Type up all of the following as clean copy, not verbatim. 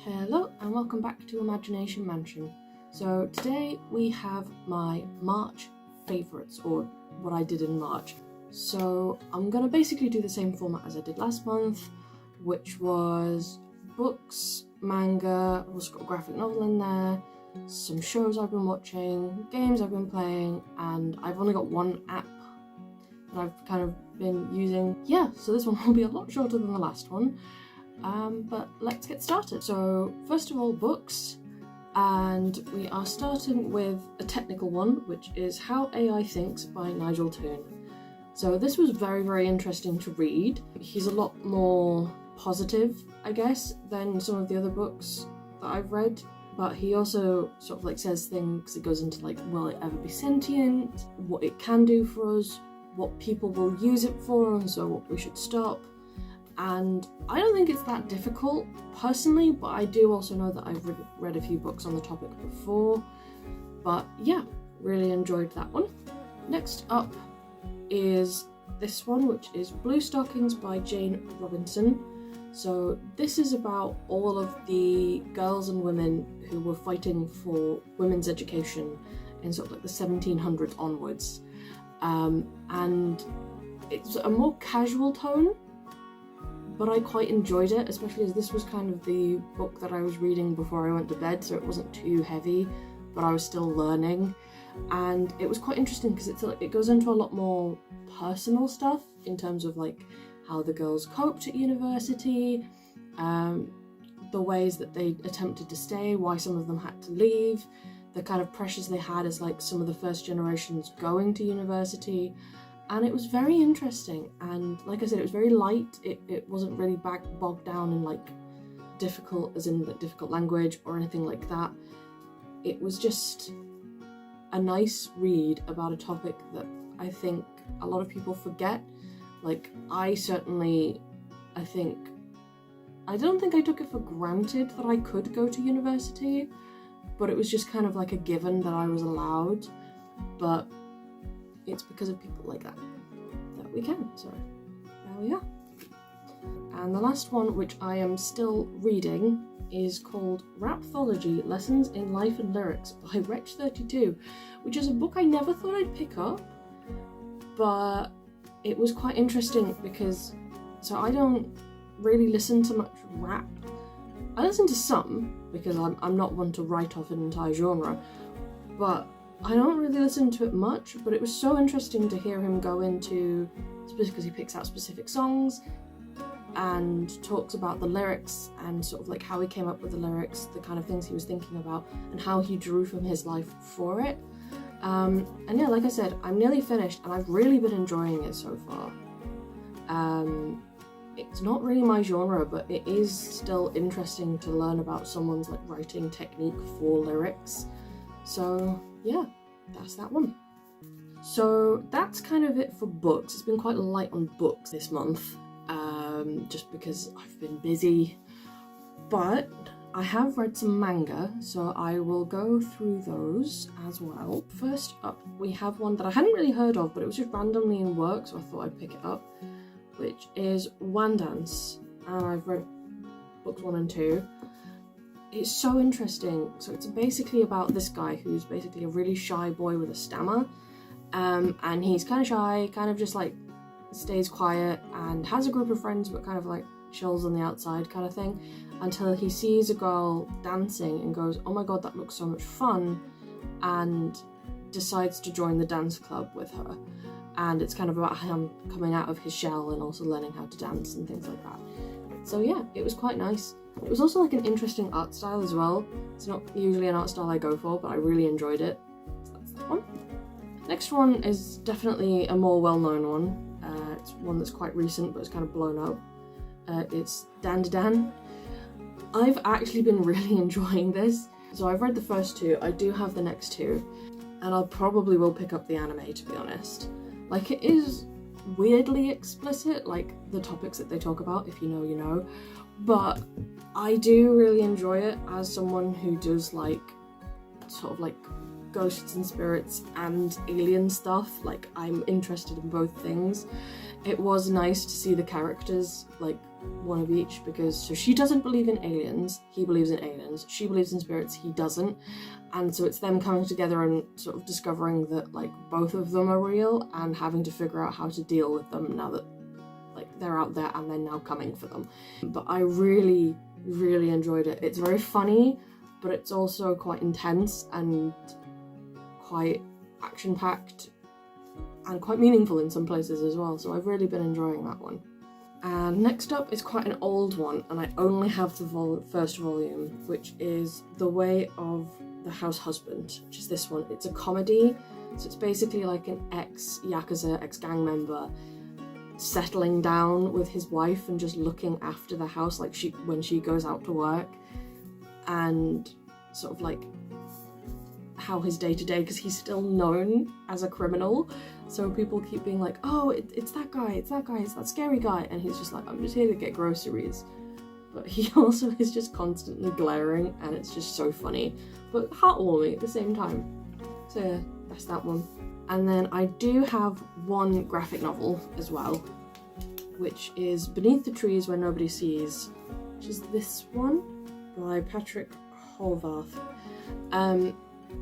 Hello and welcome back to Imagination Mansion. So today we have my March favourites, or what I did in March. So I'm going to basically do the same format as I did last month, which was books, manga, I've also got a graphic novel in there, some shows I've been watching, games I've been playing, and I've only got one app that I've kind of been using. Yeah, so this one will be a lot shorter than the last one. But let's get started. So first of all, books, and we are starting with a technical one, which is How AI Thinks by Nigel Toon. So this was very interesting to read. He's a lot more positive, I guess, than some of the other books that I've read, but he also sort of like says things, it goes into like, will it ever be sentient, what it can do for us, what people will use it for, and so what we should stop. And I don't think it's that difficult personally, but I do also know that I've read a few books on the topic before. But yeah, really enjoyed that one. Next up is this one, which is Blue Stockings by Jane Robinson. So this is about all of the girls and women who were fighting for women's education in sort of like the 1700s onwards. And it's a more casual tone, but I quite enjoyed it, especially as this was kind of the book that I was reading before I went to bed, so it wasn't too heavy, but I was still learning. And it was quite interesting because it goes into a lot more personal stuff in terms of like how the girls coped at university, the ways that they attempted to stay, why some of them had to leave, the kind of pressures they had as like some of the first generations going to university. And it was very interesting, and like I said, it was very light. It wasn't really bogged down in like difficult, as in like difficult language or anything like that. It was just a nice read about a topic that I think a lot of people forget. Like I don't think I took it for granted that I could go to university, but it was just kind of like a given that I was allowed. But it's because of people like that we can, so there we are. And the last one, which I am still reading, is called Rapthology: Lessons in Life and Lyrics by Wretch32, which is a book I never thought I'd pick up, but it was quite interesting because, so I don't really listen to much rap. I listen to some, because I'm not one to write off an entire genre, but I don't really listen to it much. But it was so interesting to hear him go into, because he picks out specific songs and talks about the lyrics and sort of like how he came up with the lyrics, the kind of things he was thinking about, and how he drew from his life for it. And yeah, like I said, I'm nearly finished and I've really been enjoying it so far. It's not really my genre, but it is still interesting to learn about someone's like writing technique for lyrics. So yeah, that's that one. So that's kind of it for books. It's been quite light on books this month, just because I've been busy, but I have read some manga, so I will go through those as well. First up, we have one that I hadn't really heard of, but it was just randomly in work, so I thought I'd pick it up, which is Wandance, and I've read books 1 and 2. It's so interesting. So it's basically about this guy who's basically a really shy boy with a stammer, and he's kind of shy, kind of just like stays quiet and has a group of friends but kind of like chills on the outside kind of thing, until he sees a girl dancing and goes, oh my god, that looks so much fun, and decides to join the dance club with her. And it's kind of about him coming out of his shell and also learning how to dance and things like that. So yeah, it was quite nice. It was also like an interesting art style as well. It's not usually an art style I go for, but I really enjoyed it. So that's that one. Next one is definitely a more well-known one. It's one that's quite recent, but it's kind of blown up. It's Dan to Dan. I've actually been really enjoying this. So I've read the first 2, I do have the next 2, and I'll probably will pick up the anime, to be honest. Like, it is weirdly explicit, like the topics that they talk about, if you know, you know. But I do really enjoy it as someone who does like sort of like ghosts and spirits and alien stuff. Like, I'm interested in both things. It was nice to see the characters like one of each, because so she doesn't believe in aliens, he believes in aliens, she believes in spirits, he doesn't, and so it's them coming together and sort of discovering that like both of them are real and having to figure out how to deal with them now that like they're out there and they're now coming for them. But I really enjoyed it. It's very funny, but it's also quite intense and quite action-packed and quite meaningful in some places as well, so I've really been enjoying that one. And next up is quite an old one, and I only have the first volume, which is The Way of the House Husband, which is this one. It's a comedy, so it's basically like an ex-Yakuza, ex-gang member settling down with his wife and just looking after the house like when she goes out to work, and sort of like how his day-to-day, because he's still known as a criminal, so people keep being like, oh, it's that guy, it's that scary guy, and he's just like, I'm just here to get groceries. But he also is just constantly glaring, and it's just so funny, but heartwarming at the same time. So yeah, that's that one. And then I do have one graphic novel as well, which is Beneath the Trees Where Nobody Sees, which is this one by Patrick Horvath.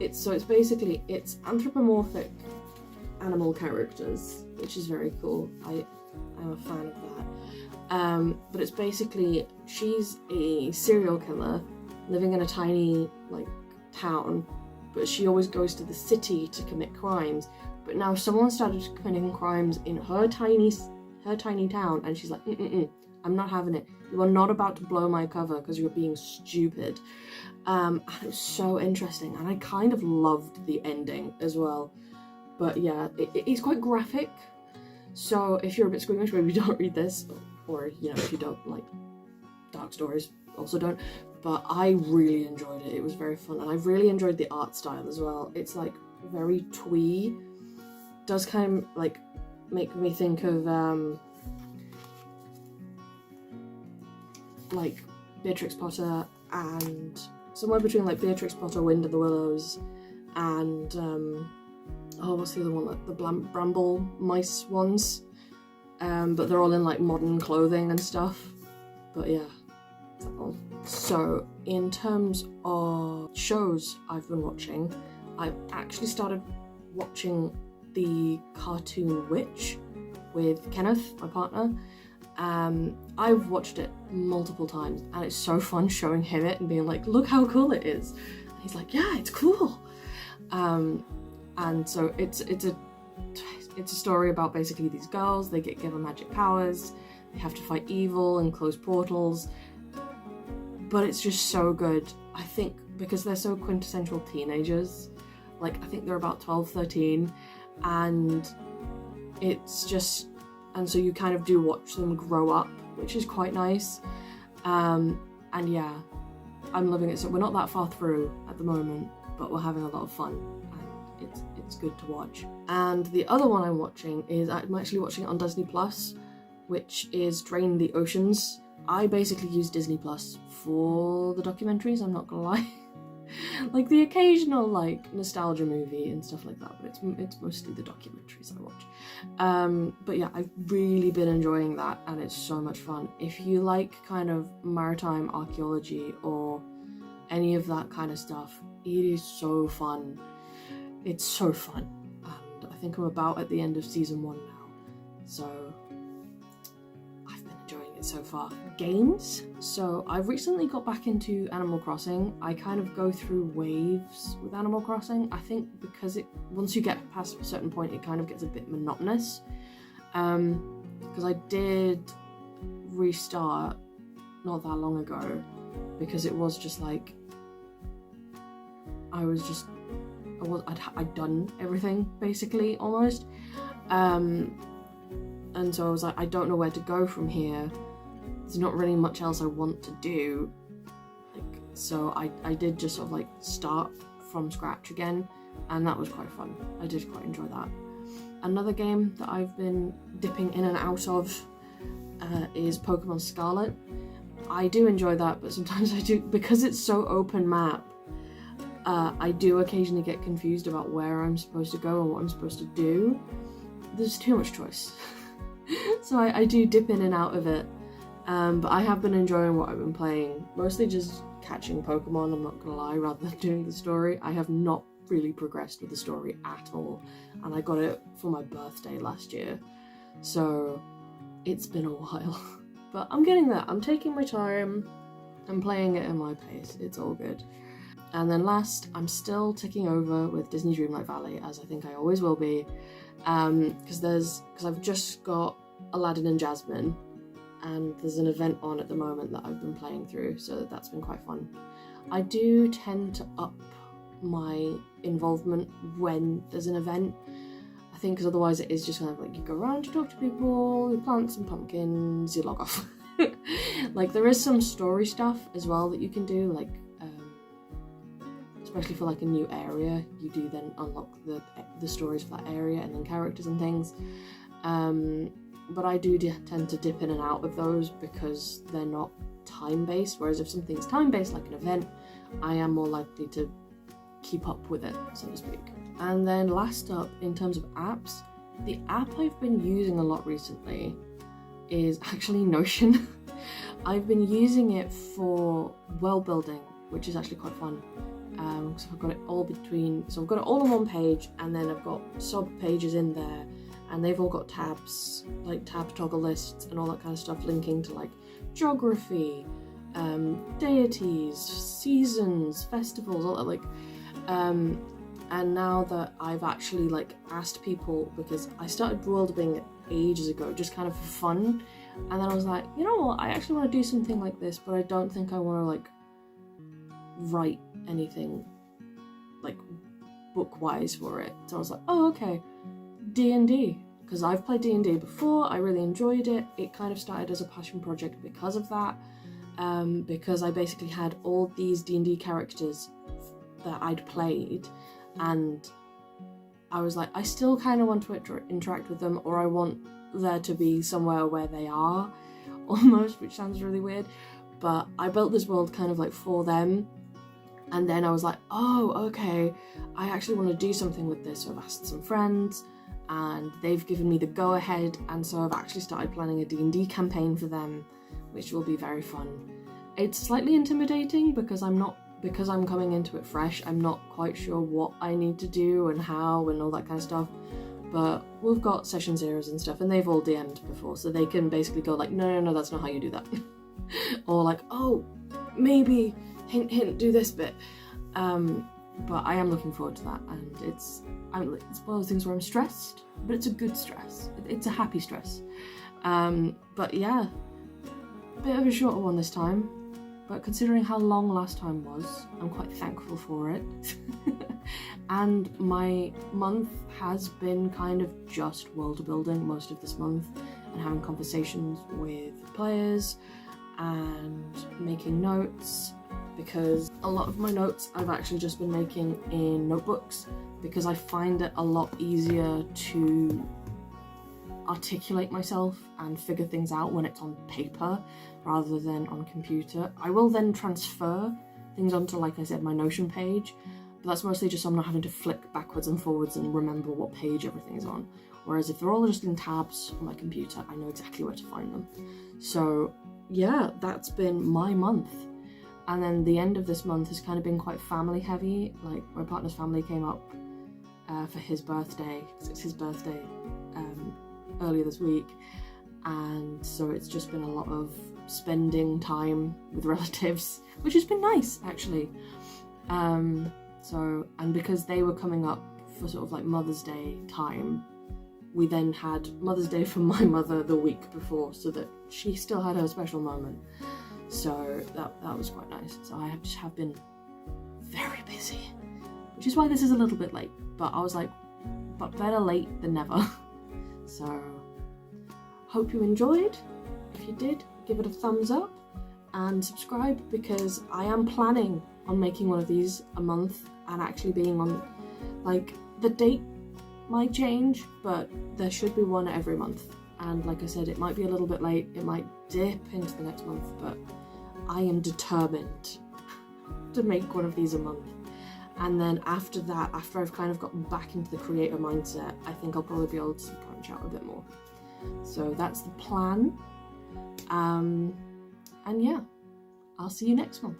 It's basically anthropomorphic animal characters, which is very cool. I'm a fan of that. But it's basically, she's a serial killer living in a tiny like town, but she always goes to the city to commit crimes. But now someone started committing crimes in her tiny town, and she's like, I'm not having it. You are not about to blow my cover because you're being stupid. And it was so interesting, and I kind of loved the ending as well. But yeah, it's quite graphic, so if you're a bit squeamish, maybe don't read this, or you know, if you don't like dark stories, also don't. But I really enjoyed it. It was very fun, and I really enjoyed the art style as well. It's like very twee. Does kind of like make me think of like Beatrix Potter, and somewhere between like Beatrix Potter, Wind in the Willows, and oh, what's the other one? Like the bramble mice ones. But they're all in like modern clothing and stuff. But yeah, that one. So in terms of shows I've been watching, I've actually started watching the cartoon Witch with Kenneth, my partner. I've watched it multiple times, and it's so fun showing him it and being like, look how cool it is. And he's like, yeah, it's cool. And so it's a story about basically these girls. They get given magic powers, they have to fight evil and close portals, but it's just so good. I think because they're so quintessential teenagers, like I think they're about 12, 13, and it's just, and so you kind of do watch them grow up, which is quite nice. And yeah, I'm loving it. So we're not that far through at the moment, but we're having a lot of fun, and it's good to watch. And the other one I'm watching is, I'm actually watching it on Disney Plus, which is Drain the Oceans. I basically use Disney Plus for the documentaries, I'm not gonna lie. Like the occasional like nostalgia movie and stuff like that, but it's mostly the documentaries I watch. But yeah, I've really been enjoying that, and it's so much fun. If you like kind of maritime archaeology or any of that kind of stuff, it is so fun. It's so fun, and I think I'm about at the end of season 1 now, so I've been enjoying it so far. Games. So I've recently got back into Animal Crossing. I kind of go through waves with Animal Crossing. I think because once you get past a certain point, it kind of gets a bit monotonous. Because I did restart not that long ago, because it was just like I'd done everything basically almost. And so I was like, I don't know where to go from here. There's not really much else I want to do. Like, so I did just sort of like start from scratch again, and that was quite fun. I did quite enjoy that. Another game that I've been dipping in and out of is Pokemon Scarlet. I do enjoy that, but sometimes I do, because it's so open map, I do occasionally get confused about where I'm supposed to go and what I'm supposed to do. There's too much choice. So I do dip in and out of it. But I have been enjoying what I've been playing, mostly just catching Pokemon, I'm not gonna lie, rather than doing the story. I have not really progressed with the story at all, and I got it for my birthday last year, so it's been a while. But I'm getting there, I'm taking my time, I'm playing it in my pace, it's all good. And then last, I'm still ticking over with Disney Dreamlight Valley, as I think I always will be, because I've just got Aladdin and Jasmine, and there's an event on at the moment that I've been playing through, so that's been quite fun. I do tend to up my involvement when there's an event, I think, because otherwise it is just kind of like you go around, you talk to people, you plant some pumpkins, you log off. Like, there is some story stuff as well that you can do, like especially for like a new area, you do then unlock the stories for that area and then characters and things. But I do tend to dip in and out of those because they're not time-based, whereas if something's time-based, like an event, I am more likely to keep up with it, so to speak. And then last up, in terms of apps, the app I've been using a lot recently is actually Notion. I've been using it for world building, which is actually quite fun. So I've got it all I've got it all on one page, and then I've got sub pages in there, and they've all got tabs, like tab toggle lists and all that kind of stuff, linking to like geography, deities, seasons, festivals, all that, like, and now that I've actually like asked people, because I started world building ages ago, just kind of for fun, and then I was like, you know what, I actually want to do something like this, but I don't think I want to like write anything like book-wise for it. So I was like, oh, okay, D&D, because I've played D&D before, I really enjoyed it. It kind of started as a passion project because of that, because I basically had all these D&D characters that I'd played, and I was like, I still kind of want to interact with them, or I want there to be somewhere where they are, almost, which sounds really weird, but I built this world kind of like for them. And then I was like, oh, okay, I actually want to do something with this. So I've asked some friends, and they've given me the go-ahead, and so I've actually started planning a D&D campaign for them, which will be very fun. It's slightly intimidating because I'm coming into it fresh. I'm not quite sure what I need to do and how and all that kind of stuff, but we've got session zeros and stuff, and they've all DM'd before, so they can basically go like, no, that's not how you do that. Or like, oh, maybe, hint, hint, do this bit. But I am looking forward to that, and it's one of those things where I'm stressed, but it's a good stress. It's a happy stress. But yeah, bit of a shorter one this time, but considering how long last time was, I'm quite thankful for it. And my month has been kind of just world building most of this month, and having conversations with players and making notes, because a lot of my notes I've actually just been making in notebooks, because I find it a lot easier to articulate myself and figure things out when it's on paper rather than on computer. I will then transfer things onto, like I said, my Notion page, but that's mostly just so I'm not having to flick backwards and forwards and remember what page everything's on. Whereas if they're all just in tabs on my computer, I know exactly where to find them. So yeah, that's been my month. And then the end of this month has kind of been quite family heavy. Like, my partner's family came up for his birthday, because it's his birthday earlier this week, and so it's just been a lot of spending time with relatives, which has been nice, actually. And because they were coming up for sort of like Mother's Day time, we then had Mother's Day for my mother the week before, so that she still had her special moment. So that was quite nice. So I have been very busy, which is why this is a little bit late, but I was like, but better late than never. So hope you enjoyed. If you did, give it a thumbs up and subscribe, because I am planning on making one of these a month and actually being on, like, the date might change, but there should be one every month. And like I said, it might be a little bit late, it might dip into the next month, but I am determined to make one of these a month. And then after that, after I've kind of gotten back into the creator mindset, I think I'll probably be able to branch out a bit more. So that's the plan. And yeah, I'll see you next month.